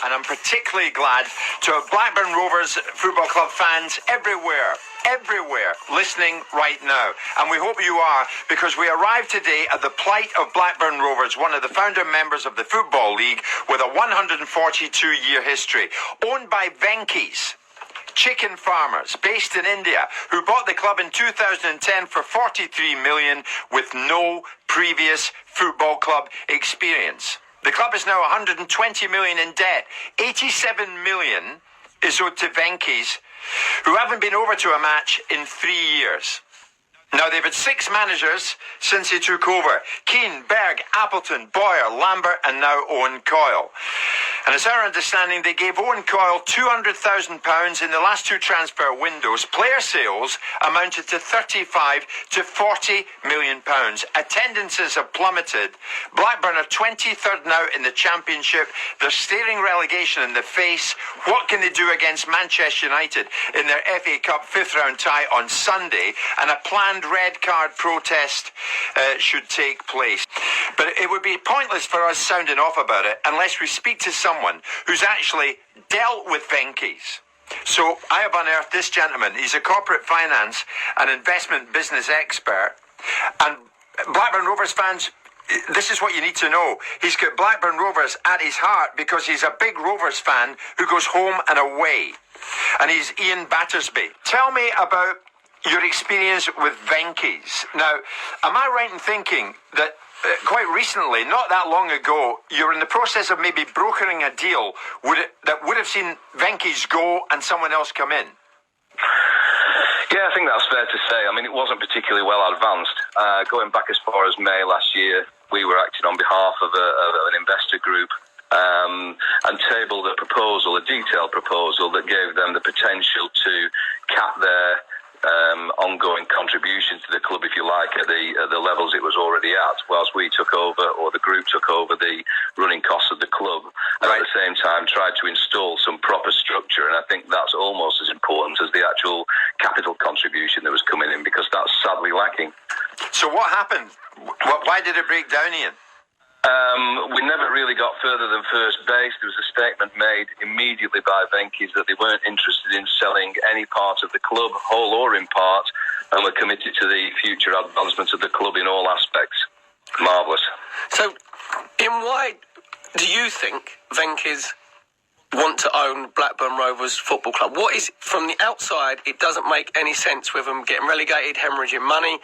And I'm particularly glad to have Blackburn Rovers Football Club fans everywhere listening right now. And we hope you are, because we arrived today at the plight of Blackburn Rovers, one of the founder members of the Football League with a 142-year history, owned by Venky's chicken farmers based in India, who bought the club in 2010 for 43 million with no previous football club experience. The club is now 120 million in debt. 87 million is owed to Venky's, who haven't been over to a match in 3 years. Now, they've had 6 managers since he took over: Keane, Berg, Appleton, Boyer, Lambert, and now Owen Coyle. And it's our understanding they gave Owen Coyle £200,000 in the last 2 transfer windows. Player sales amounted to 35 to 40 million pounds. Attendances have plummeted. Blackburn are 23rd now in the Championship. They're staring relegation in the face. What can they do against Manchester United in their FA Cup 5th round tie on Sunday? And a planned red card protest should take place. But it would be pointless for us sounding off about it unless we speak to someone who's actually dealt with Venky's. So I have unearthed this gentleman. He's a corporate finance and investment business expert. And Blackburn Rovers fans, this is what you need to know. He's got Blackburn Rovers at his heart because he's a big Rovers fan who goes home and away. And he's Ian Battersby. Tell me about your experience with Venky's. Now, am I right in thinking that quite recently, not that long ago, you were in the process of maybe brokering a deal that would have seen Venky's go and someone else come in? Yeah, I think that's fair to say. I mean, it wasn't particularly well advanced. Going back as far as May last year, we were acting on behalf of an investor group and tabled a detailed proposal that gave them the potential to cap their ongoing contribution to the club, if you like, at the levels it was already at, whilst we took over, or the group took over, the running costs of the club, and at the same time tried to install some proper structure. And I think that's almost as important as the actual capital contribution that was coming in, because that's sadly lacking. So what happened? Why did it break down, Ian? We never really got further than first base. There was a statement made immediately by Venky's that they weren't interested in selling any part of the club, whole or in part, and were committed to the future advancement of the club in all aspects. Marvellous. So, Ian, why do you think Venky's want to own Blackburn Rovers Football Club? What is, from the outside, it doesn't make any sense with them getting relegated, hemorrhaging money,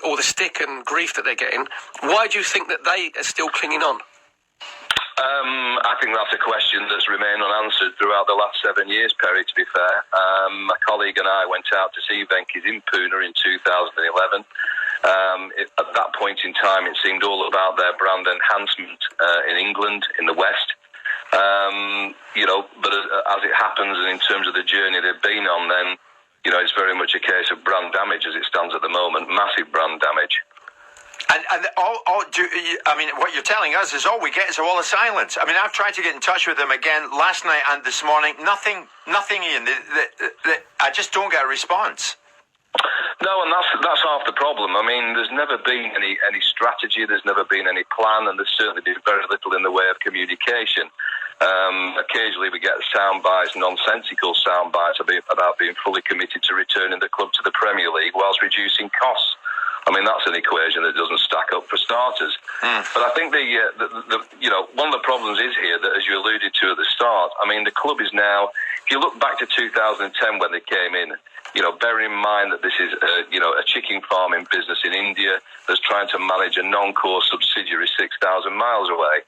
or the stick and grief that they're getting. Why do you think that they are still clinging on? I think that's a question that's remained unanswered throughout the last 7 years, Perry, to be fair. My colleague and I went out to see Venky's in Pune in 2011. At that point in time, it seemed all about their brand enhancement in England, in the West. But as it happens, and in terms of the journey they've been on, then, it's very much a case of brand damage as it stands at the moment, massive brand damage. And what you're telling us is all we get is a wall of silence. I mean, I've tried to get in touch with them again last night and this morning. Nothing, Ian. I just don't get a response. No, and that's half the problem. I mean, there's never been any strategy, there's never been any plan, and there's certainly been very little in the way of communication. Occasionally we get sound bites, nonsensical sound bites about being fully committed to returning the club to the Premier League whilst reducing costs. I mean, that's an equation that doesn't stack up for starters. But I think one of the problems is here that, as you alluded to at the start, I mean, the club is now, if you look back to 2010 when they came in, bearing in mind that this is a chicken farming business in India that's trying to manage a non-core subsidiary 6,000 miles away.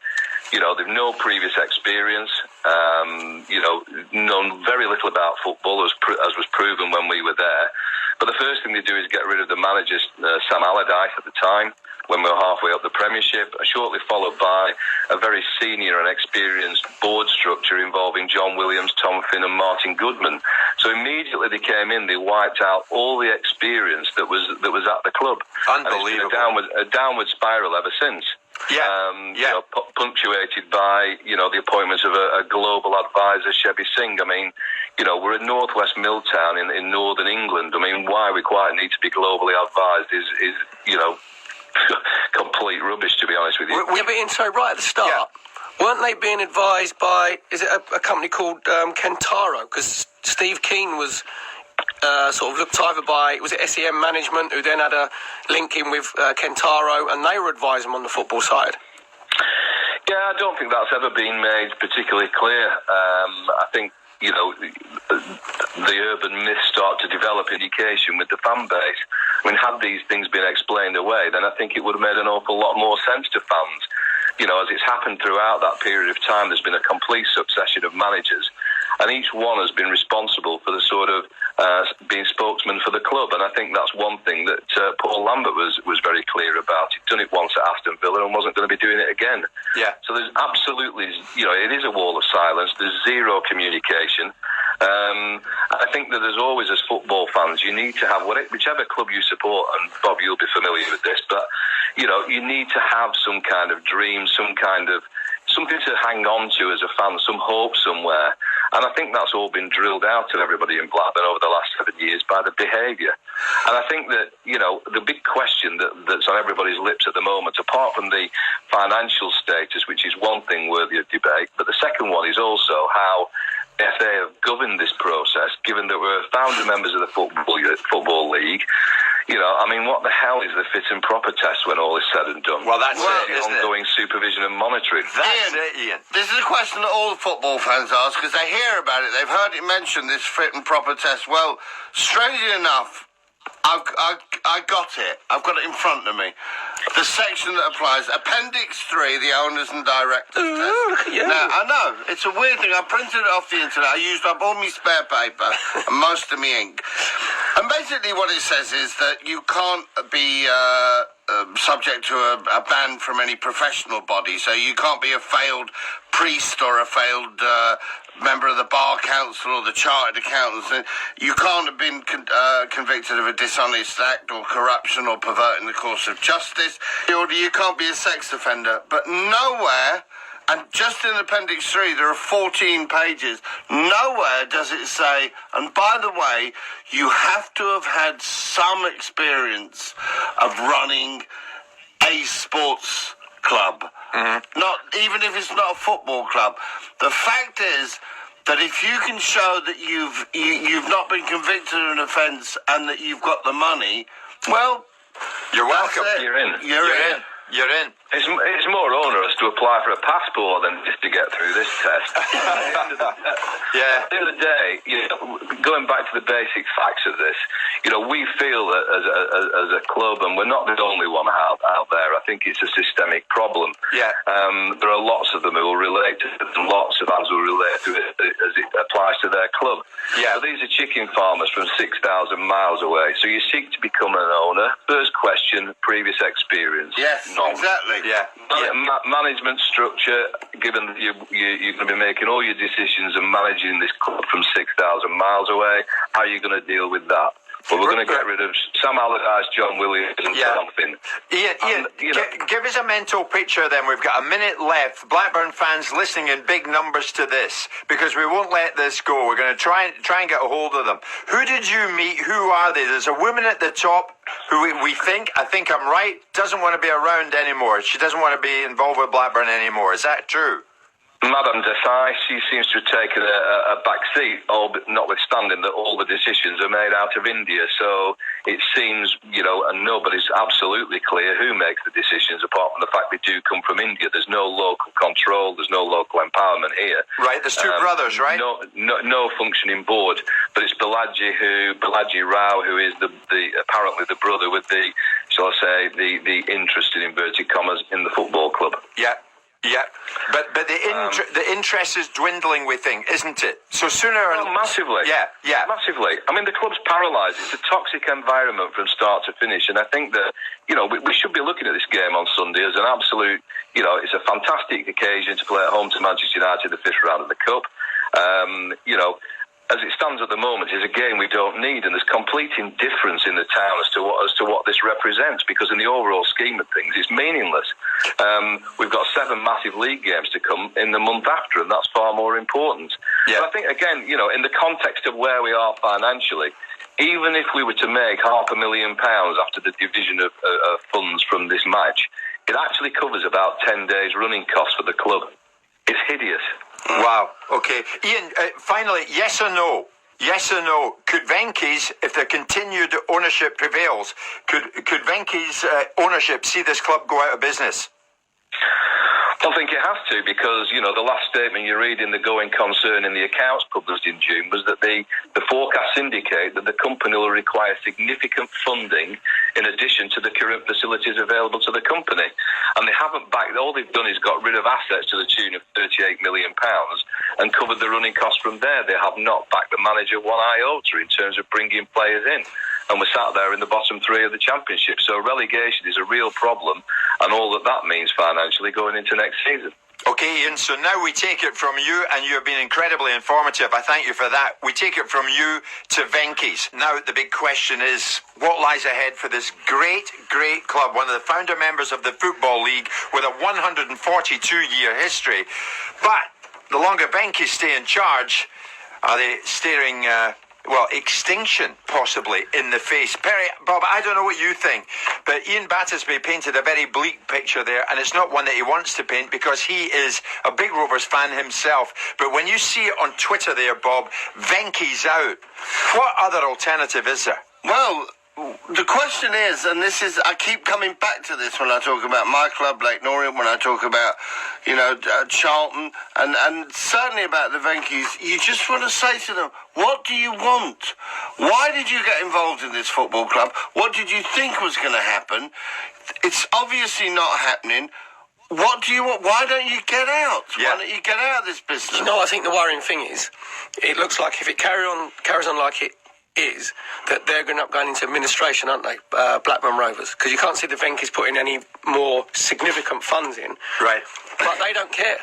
They've no previous experience, known very little about football, as was proven when we were there. But the first thing they do is get rid of the manager, Sam Allardyce, at the time, when we were halfway up the Premiership, shortly followed by a very senior and experienced board structure involving John Williams, Tom Finn and Martin Goodman. So immediately they came in, they wiped out all the experience that was at the club. Unbelievable. And it's been a downward spiral ever since. Punctuated by, the appointments of a global advisor, Shebi Singh. I mean, we're a northwest mill town in northern England. I mean, why we quite need to be globally advised is complete rubbish, to be honest with you. Yeah, but so right at the start, Weren't they being advised by, is it a company called Kentaro? Because Steve Keane was sort of looked either by, was it SEM Management, who then had a link in with Kentaro, and they were advising them on the football side? Yeah, I don't think that's ever been made particularly clear. I think, the urban myths start to develop indication with the fan base. I mean, had these things been explained away, then I think it would have made an awful lot more sense to fans. As it's happened throughout that period of time, there's been a complete succession of managers, and each one has been responsible for the sort of being spokesman for the club. And I think that's one thing that Paul Lambert was very clear about. He'd done it once at Aston Villa and wasn't going to be doing it again. Yeah. So there's absolutely, it is a wall of silence. There's zero communication. I think that there's always, as football fans, you need to have whichever club you support, and Bob, you'll be familiar with this, but you need to have some kind of dream, some kind of something to hang on to as a fan, some hope somewhere. And I think that's all been drilled out to everybody in Blackburn over the last 7 years by the behaviour. And I think that, the big question that's on everybody's lips at the moment, apart from the financial status, which is one thing worthy of debate, but the second one is also how the FA have governed this process, given that we're founder members of the Football League. What the hell is the fit and proper test when all is said and done? Well, that's it, isn't ongoing supervision and monitoring. That's it, Ian. This is a question that all the football fans ask because they hear about it. They've heard it mentioned, this fit and proper test. Well, strangely enough, I got it. I've got it in front of me. The section that applies, Appendix 3, the owners and directors test. Yeah. Now, I know, it's a weird thing. I printed it off the internet. I used up all my spare paper and most of my ink. And basically what it says is that you can't be subject to a ban from any professional body. So you can't be a failed priest or a failed member of the Bar Council or the Chartered Accountants. You can't have been convicted of a dishonest act or corruption or perverting the course of justice. You can't be a sex offender. But nowhere, and just in Appendix 3, there are 14 pages, nowhere does it say, and by the way, you have to have had some experience of running a sports club. Mm-hmm. Not even if it's not a football club. The fact is that if you can show that you've not been convicted of an offence and that you've got the money, well, you're welcome. You're in. You're in. You're in. It's more onerous to apply for a passport than just to get through this test. Yeah. At the end of the day, going back to the basic facts of this, we feel that as a club, and we're not the only one out there, I think it's a systemic problem. Yeah. There are lots of them who will relate to it, and lots of fans will relate to it as it applies to their club. Yeah. So these are chicken farmers from 6,000 miles away. So you seek to become an owner. First question, previous experience. Yes, None. exactly. Yeah. Management structure, given that you're going to be making all your decisions and managing this club from 6,000 miles away, how are you going to deal with that? Well, we're going to get rid of Sam Allardyce, John Williams, and something. Ian, give us a mental picture then. We've got a minute left. Blackburn fans listening in big numbers to this, because we won't let this go. We're going to try and get a hold of them. Who did you meet? Who are they? There's a woman at the top who we think, I think I'm right, doesn't want to be around anymore. She doesn't want to be involved with Blackburn anymore. Is that true? Madame Desai, she seems to have taken a back seat, notwithstanding that all the decisions are made out of India. So it seems, and nobody's absolutely clear who makes the decisions, apart from the fact they do come from India. There's no local control, there's no local empowerment here. Right, there's two brothers, right? No functioning board, but it's Balaji Rao, who is apparently the brother with the interest, in inverted commas, in the football club. Yeah. Yeah, but the interest is dwindling, we think, isn't it? So sooner massively. Yeah, massively. I mean, the club's paralysed. It's a toxic environment from start to finish, and I think that we should be looking at this game on Sunday as an absolute. It's a fantastic occasion to play at home to Manchester United, the fifth round of the cup. As it stands at the moment, is a game we don't need, and there's complete indifference in the town as to what this represents, because in the overall scheme of things, it's meaningless. We've got 7 massive league games to come in the month after, and that's far more important. Yeah. But I think, again, in the context of where we are financially, even if we were to make £500,000 after the division of funds from this match, it actually covers about 10 days running costs for the club. It's hideous. Wow. Okay. Ian, finally, yes or no? Yes or no? Could Venky's, if the continued ownership prevails, could Venky's ownership see this club go out of business? I think it has to, because, you know, the last statement you read in the going concern in the accounts published in June was that the forecasts indicate that the company will require significant funding in addition to the current facilities available to the company. And they haven't backed, all they've done is got rid of assets to the tune of £38 million and covered the running costs from there. They have not backed the manager one iota in terms of bringing players in. And we're sat there in the bottom three of the championship. So relegation is a real problem, and all that means financially going into next season. Okay, Ian, so now we take it from you, and you've been incredibly informative. I thank you for that. We take it from you to Venky's. Now, the big question is, what lies ahead for this great, great club, one of the founder members of the Football League with a 142-year history. But the longer Venky's stay in charge, are they staring... extinction possibly in the face. Perry, Bob, I don't know what you think, but Ian Battersby painted a very bleak picture there, and it's not one that he wants to paint because he is a big Rovers fan himself. But when you see it on Twitter there, Bob, Venky's out, what other alternative is there? Well, the question is, and this is, I keep coming back to this when I talk about my club, Lake Norient, when I talk about, Charlton, and certainly about the Venky's, you just want to say to them, what do you want? Why did you get involved in this football club? What did you think was going to happen? It's obviously not happening. What do you want? Why don't you get out? Yeah. Why don't you get out of this business? You know, I think the worrying thing is, it looks like if it carries on like it is, that they're going to up going into administration, aren't they, Blackburn Rovers? Because you can't see the Venky's putting any more significant funds in. Right. But they don't care.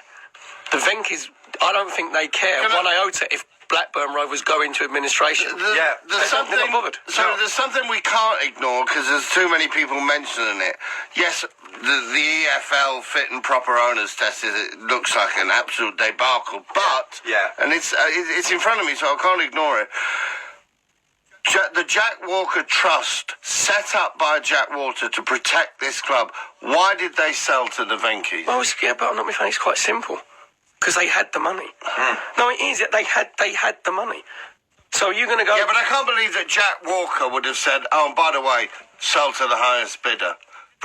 The Venky's, I don't think they care one iota if Blackburn Rovers go into administration. Yeah, there's they're not bothered. So there's something we can't ignore because there's too many people mentioning it. Yes, the EFL fit and proper owners test, it looks like an absolute debacle, but and it's in front of me, so I can't ignore it. The Jack Walker Trust, set up by Jack Walker to protect this club. Why did they sell to the Venky's? Well, but I'm not funny. It's quite simple. Because they had the money. No, it is. They had the money. So you're going to go... Yeah, but I can't believe that Jack Walker would have said, oh, and by the way, sell to the highest bidder.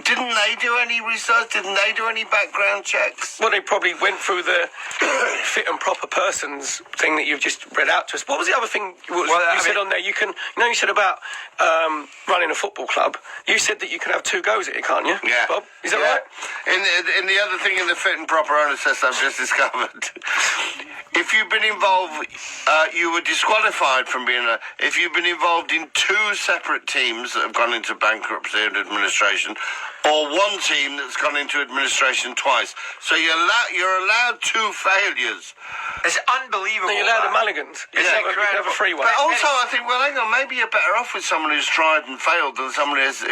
Didn't they do any research? Didn't they do any background checks? Well, they probably went through the fit and proper persons thing that you've just read out to us. What was the other thing you said on there? You said about running a football club. You said that you can have two goes at it, can't you? Yeah. Bob, is that right? In the other thing in the fit and proper owner test I've just discovered, if you've been involved, you were disqualified from being if you've been involved in two separate teams that have gone into bankruptcy and administration, or one team that's gone into administration twice. So you're allowed two failures. It's unbelievable. No, you're allowed a mulligans. You can have a free one. But also I think, well, hang on, maybe you're better off with someone who's tried and failed than someone who's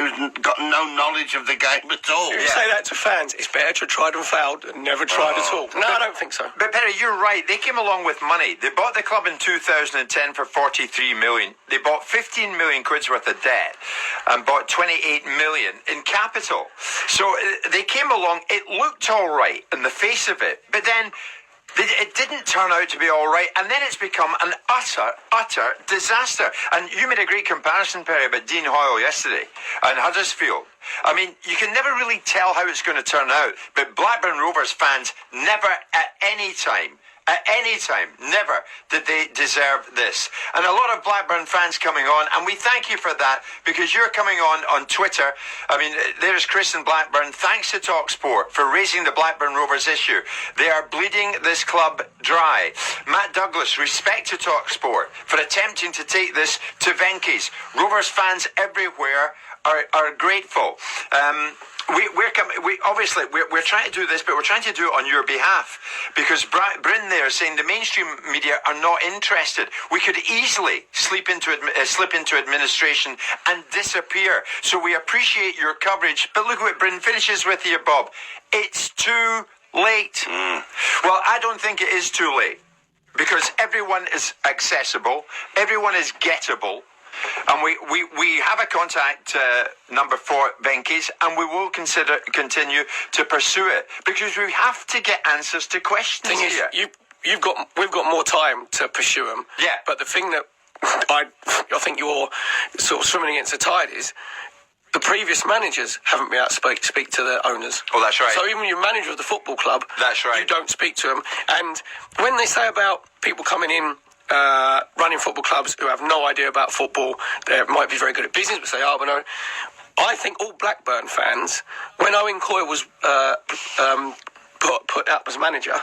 got no knowledge of the game at all. If you say that to fans, it's better to have tried and failed than never tried at all. No, I don't think so. But Perry, you're right. They came along with money. They bought the club in 2010 for 43 million. They bought 15 million quid's worth of debt and bought 28 million in capital. So they came along. It looked all right in the face of it, but then it didn't turn out to be all right, and then it's become an utter disaster. And you made a great comparison, Perry, about Dean Hoyle yesterday and Huddersfield. I mean, you can never really tell how it's going to turn out, but Blackburn Rovers fans never at any time, never did they deserve this. And a lot of Blackburn fans coming on, and we thank you for that, because you're coming on Twitter. I mean, there's Chris in Blackburn. Thanks to TalkSport for raising the Blackburn Rovers issue. They are bleeding this club dry. Matt Douglas, respect to TalkSport for attempting to take this to Venky's. Rovers fans everywhere are grateful. We're trying to do this, but we're trying to do it on your behalf, because Bryn there is saying the mainstream media are not interested. We could easily slip into administration and disappear. So we appreciate your coverage, but look what Bryn finishes with here, Bob. It's too late. Well, I don't think it is too late, because everyone is accessible, everyone is gettable. And we have a contact number for Venky's, and we will continue to pursue it, because we have to get answers to questions Thing here. is, we've got more time to pursue them. Yeah. But the thing that I think you're sort of swimming against the tide is the previous managers haven't been able to speak to the owners. Oh, that's right. So even your manager of the football club, that's right, you don't speak to them. And when they say about people coming in, running football clubs who have no idea about football, they might be very good at business, but they are, but no. I think all Blackburn fans, when Owen Coyle was put up as manager,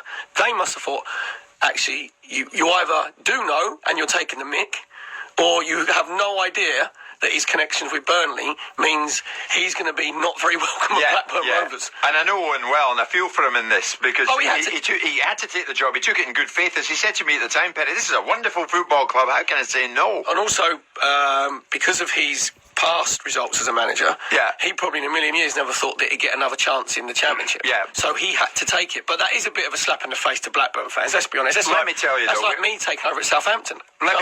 they must have thought, actually, you either do know and you're taking the mick, or you have no idea that his connections with Burnley means he's going to be not very welcome at Blackburn Rovers. And I know Owen well, and I feel for him in this, because he had to take the job. He took it in good faith. As he said to me at the time, Perry, this is a wonderful football club. How can I say no? And also, because of his past results as a manager, he probably in a million years never thought that he'd get another chance in the Championship. Yeah. So he had to take it. But that is a bit of a slap in the face to Blackburn fans, let's be honest. Let me tell you, that's like me taking over at Southampton. Let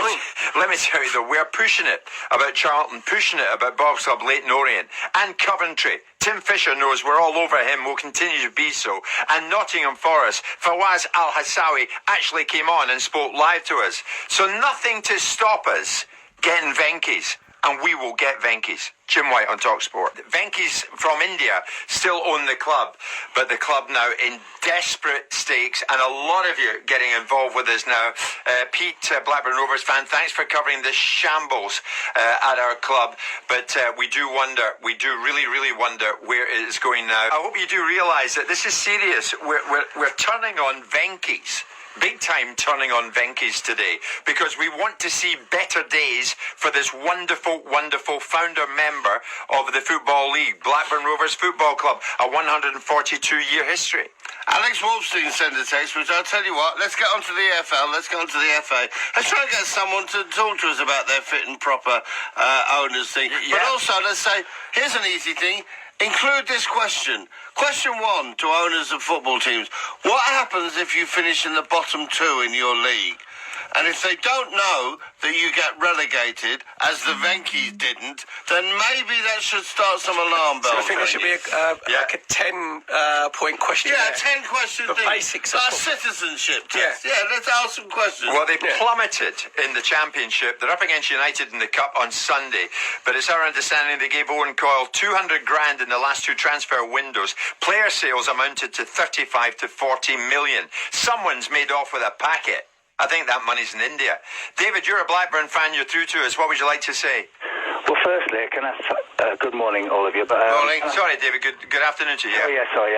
me tell you, though, we're pushing it about Charlton, pushing it about Bob's Club, Leyton Orient, and Coventry. Tim Fisher knows we're all over him, will continue to be so. And Nottingham Forest, Fawaz Al-Hassawi actually came on and spoke live to us. So nothing to stop us getting Venky's. And we will get Venky's. Jim White on TalkSport. Venky's from India still own the club, but the club now in desperate stakes, and a lot of you getting involved with us now. Pete, Blackburn Rovers fan, thanks for covering this shambles at our club. But we do really, really wonder where it is going now. I hope you do realise that this is serious. We're turning on Venky's. Big time turning on Venky's today, because we want to see better days for this wonderful, wonderful founder member of the Football League, Blackburn Rovers Football Club, a 142-year history. Alex Wolfstein sent a text, which I'll tell you what, let's get on to the EFL, let's get on to the FA. Let's try and get someone to talk to us about their fit and proper owners thing. Yeah. But also, let's say, here's an easy thing. Include this question. Question 1 to owners of football teams. What happens if you finish in the bottom 2 in your league? And if they don't know that you get relegated, as the Venky's didn't, then maybe that should start some alarm bells. So I think there should be like a 10-point question. Yeah, there. 10-question The thing. basics of citizenship test. Yeah, let's ask some questions. Well, they plummeted in the Championship. They're up against United in the Cup on Sunday. But it's our understanding they gave Owen Coyle 200 grand in the last 2 transfer windows. Player sales amounted to 35 to 40 million. Someone's made off with a packet. I think that money's in India. David, you're a Blackburn fan. You're through to us. What would you like to say? Well, firstly, can I... good morning, all of you. But, morning. Sorry, David. Good afternoon to you. Oh, yeah, sorry.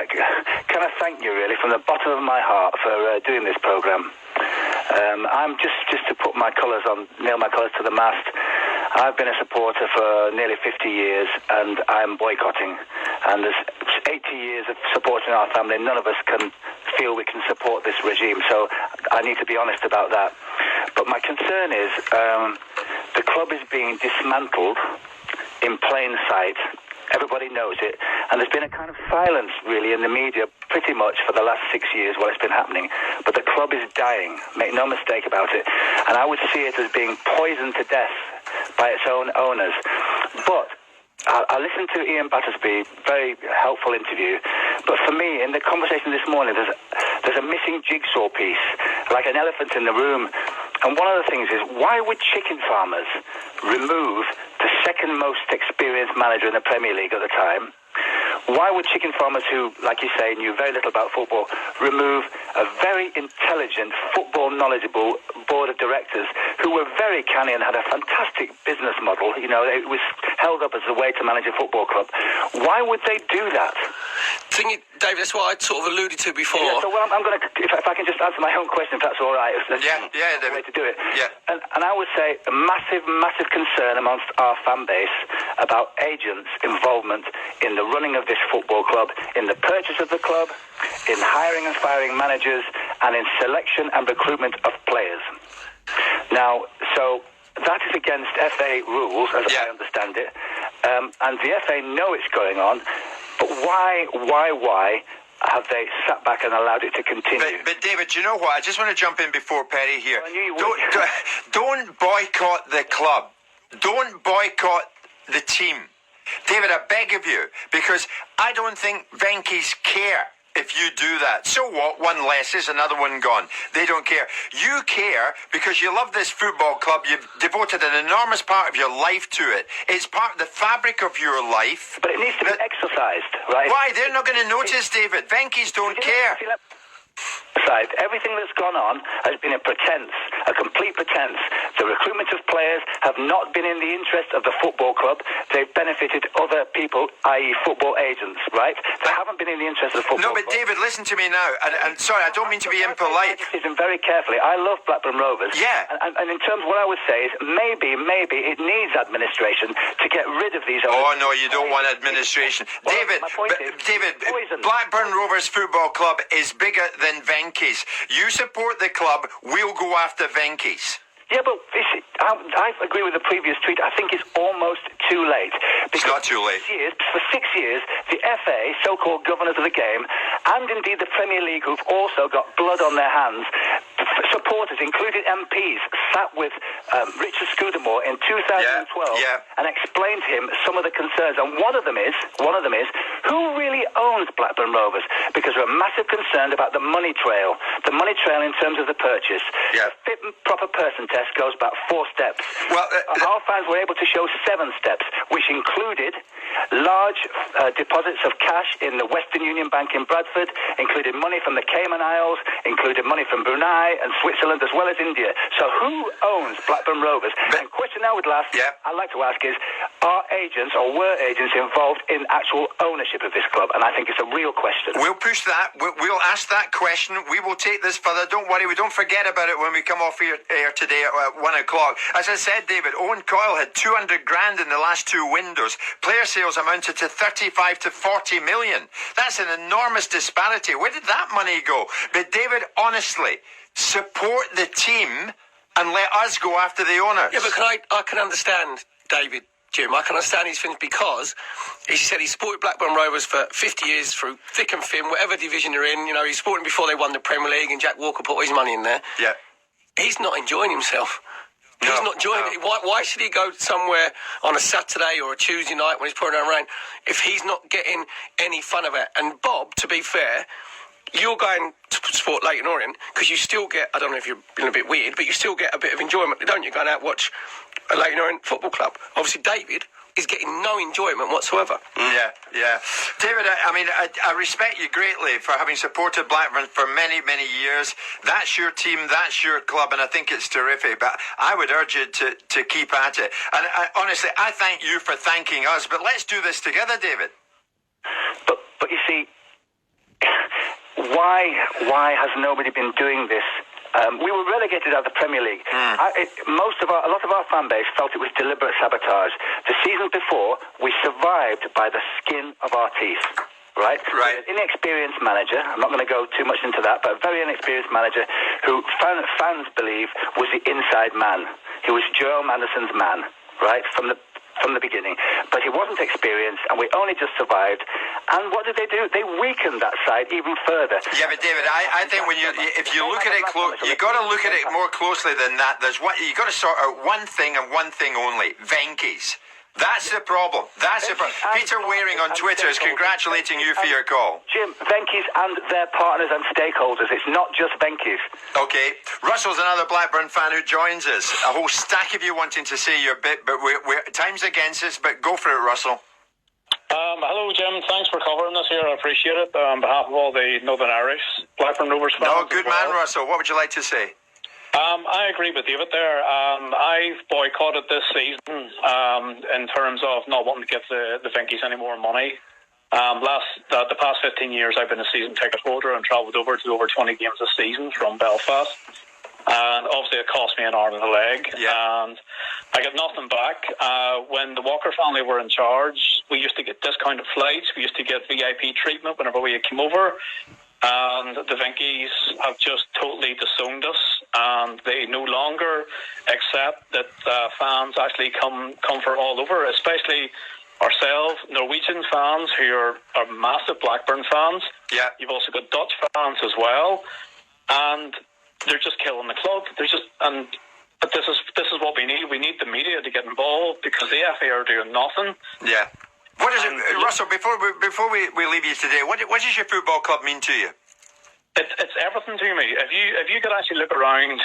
Can I thank you, really, from the bottom of my heart for doing this programme. I'm just to put my colours on, nail my colours to the mast. I've been a supporter for nearly 50 years, and I'm boycotting. And there's 80 years of supporting our family. None of us can feel we can support this regime, so I need to be honest about that. But my concern is the club is being dismantled in plain sight. Everybody knows it. And there's been a kind of silence, really, in the media pretty much for the last 6 years while it's been happening. But the club is dying. Make no mistake about it. And I would see it as being poisoned to death by its own owners. But I listened to Ian Battersby, very helpful interview. But for me, in the conversation this morning, there's a missing jigsaw piece, like an elephant in the room. And one of the things is, why would chicken farmers remove the second most experienced manager in the Premier League at the time? Why would chicken farmers who, like you say, knew very little about football, remove a very intelligent, football knowledgeable board of directors who were very canny and had a fantastic business model? You know, it was held up as a way to manage a football club. Why would they do that? David, that's what I sort of alluded to before. Yeah, so I'm going to, if I can just answer my own question, if that's all right. Yeah, the way to do it. Yeah. And I would say a massive, massive concern amongst our fan base about agents' involvement in the running of this football club, in the purchase of the club, in hiring and firing managers, and in selection and recruitment of players. Have So that is against FA rules, as I understand it. And the FA know it's going on, but why have they sat back and allowed it to continue? But David, do you know what? I just want to jump in before Perry here. Well, I knew you would. Don't boycott the club. don't boycott the team. David, I beg of you, because I don't think Venky's care if you do that. So what? One less is another one gone. They don't care. You care because you love this football club. You've devoted an enormous part of your life to it. It's part of the fabric of your life. But it needs to be exercised, right? Why? They're not going to notice, David. Venky's don't care. Everything that's gone on has been a pretense, a complete pretense. The recruitment of players have not been in the interest of the football club. They've benefited other people, i.e. football agents, right? They haven't been in the interest of the football club. No, but David, listen to me now. And sorry, I don't mean to be impolite. Listen very carefully. I love Blackburn Rovers. Yeah. And in terms of what I would say is maybe it needs administration to get rid of these. Oh, no, you don't want administration. Well, David, my point is, Blackburn Rovers Football Club is bigger than Venky's. You support the club, we'll go after Venky's. Yeah, but I agree with the previous tweet. I think it's almost too late. It's not too late. For 6 years, the FA, so-called governors of the game, and indeed the Premier League, who've also got blood on their hands, supporters, including MPs, sat with Richard Scudamore in 2012 and explained to him some of the concerns. And one of them is, who really owns Blackburn Rovers? Because we're massive concerned about the money trail in terms of the purchase. Yeah. The fit and proper person test goes back 4 steps. Well, our fans were able to show 7 steps, which included large deposits of cash in the Western Union Bank in Bradford, included money from the Cayman Isles, included money from Brunei and Switzerland, as well as India. So who owns Blackburn Rovers? And question I would ask, I'd like to ask is, are agents or were agents involved in actual ownership of this club? And I think it's a real question. We'll push that. We'll ask that question. We will take this further. Don't worry. We don't forget about it when we come off here today at 1 o'clock. As I said, David, Owen Coyle had 200 grand in the last 2 windows. Player sales amounted to 35 to 40 million. That's an enormous disparity. Where did that money go? But David, honestly, support the team and let us go after the owners. Yeah, but I can understand, David, Jim, I can understand his things because, as you said, he supported Blackburn Rovers for 50 years through thick and thin, whatever division they're in. You know, he supported them before they won the Premier League and Jack Walker put all his money in there. Yeah. He's not enjoying himself. He's not enjoying it. Why should he go somewhere on a Saturday or a Tuesday night when he's pouring down rain if he's not getting any fun of it? And Bob, to be fair, you're going to support Leyton Orient because you still get, I don't know if you're being a bit weird, but you still get a bit of enjoyment, don't you, going out and watch a Leyton Orient football club? Obviously, David is getting no enjoyment whatsoever. Yeah. David, I respect you greatly for having supported Blackburn for many, many years. That's your team, that's your club, and I think it's terrific. But I would urge you to keep at it. And honestly, I thank you for thanking us, but let's do this together, David. But you see, why has nobody been doing this? We were relegated out of the Premier League. A lot of our fan base felt it was deliberate sabotage. The season before, we survived by the skin of our teeth. Right. An inexperienced manager, I'm not going to go too much into that, but a very inexperienced manager who fans believe was the inside man. He was Jerome Anderson's man, right, from the beginning. But he wasn't experienced, and we only just survived. And what did they do? They weakened that side even further. Yeah, but David, I think if you look at it you got to look at it more closely than that. You got to sort out one thing and one thing only: Venky's. That's the problem. Peter Waring on Twitter is congratulating you for your call. Jim, Venky's and their partners and stakeholders. It's not just Venky's. Okay. Russell's another Blackburn fan who joins us. A whole stack of you wanting to say your bit, but we're time's against us, but go for it, Russell. Hello, Jim. Thanks for covering this here. I appreciate it. On behalf of all the Northern Irish Blackburn Rovers fans. No, good man, Russell. What would you like to say? I agree with David there. I've boycotted this season in terms of not wanting to give the Venky's any more money. The past 15 years I've been a season ticket holder and travelled over 20 games a season from Belfast. And obviously it cost me an arm and a leg. Yeah. And I got nothing back. When the Walker family were in charge, we used to get discounted flights. We used to get VIP treatment whenever we came over. And the Venky's have just totally disowned us, and they no longer accept that fans actually come for all over, especially ourselves, Norwegian fans who are massive Blackburn fans. Yeah. You've also got Dutch fans as well, and they're just killing the club. But this is what we need. we need the media to get involved because the FA are doing nothing. Yeah. What is it, Russell? Before we leave you today, what does your football club mean to you? It's everything to me. If you could actually look around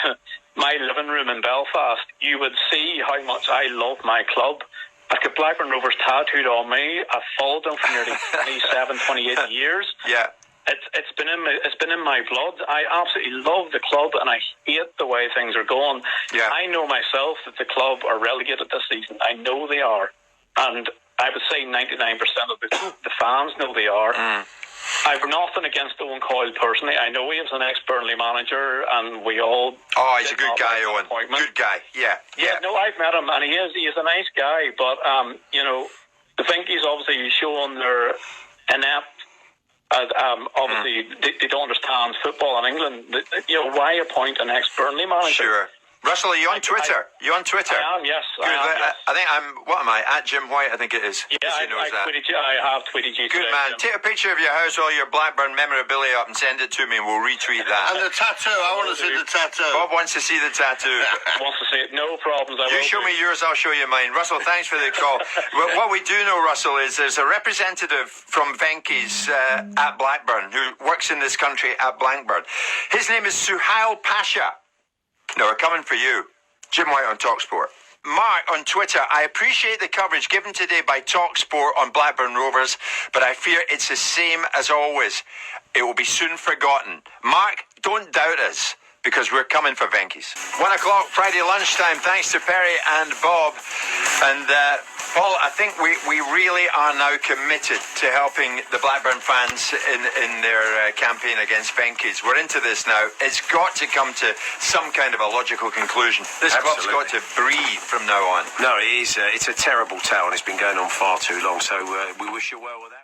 my living room in Belfast, you would see how much I love my club. I've got Blackburn Rovers tattooed on me. I've followed them for nearly 27, 28 years. Yeah. It's been in my blood. I absolutely love the club, and I hate the way things are going. Yeah. I know myself that the club are relegated this season. I know they are, and I would say 99% of the fans know they are. I've nothing against Owen Coyle personally. I know he was an ex-Burnley manager, and we all... Oh, he's a good guy, Owen. Good guy, yeah. No, I've met him, and he is a nice guy, but, the Finkies obviously showing their inept... obviously, they don't understand football in England. Why appoint an ex-Burnley manager? Sure. Russell, are you on Twitter? You on Twitter? I am, yes. Good. I think I'm. What am I? At Jim White, I think it is. Yeah, I have tweeted you. Good today, man. Jim. Take a picture of your house, all your Blackburn memorabilia up, and send it to me, and we'll retweet that. And the tattoo. I want to see the tattoo. Bob wants to see the tattoo. Wants to see it. No problems. You show me yours, I'll show you mine. Russell, thanks for the call. What we do know, Russell, is there's a representative from Venky's at Blackburn who works in this country at Blackburn. His name is Suhail Pasha. No, we're coming for you. Jim White on TalkSport. Mark on Twitter, I appreciate the coverage given today by TalkSport on Blackburn Rovers, but I fear it's the same as always. It will be soon forgotten. Mark, don't doubt us, because we're coming for Venky's. 1 o'clock Friday lunchtime, thanks to Perry and Bob. And Paul, I think we really are now committed to helping the Blackburn fans in their campaign against Venky's. We're into this now. It's got to come to some kind of a logical conclusion. This club's got to breathe from now on. No, it is. It's a terrible tale, and it's been going on far too long. So we wish you well with that.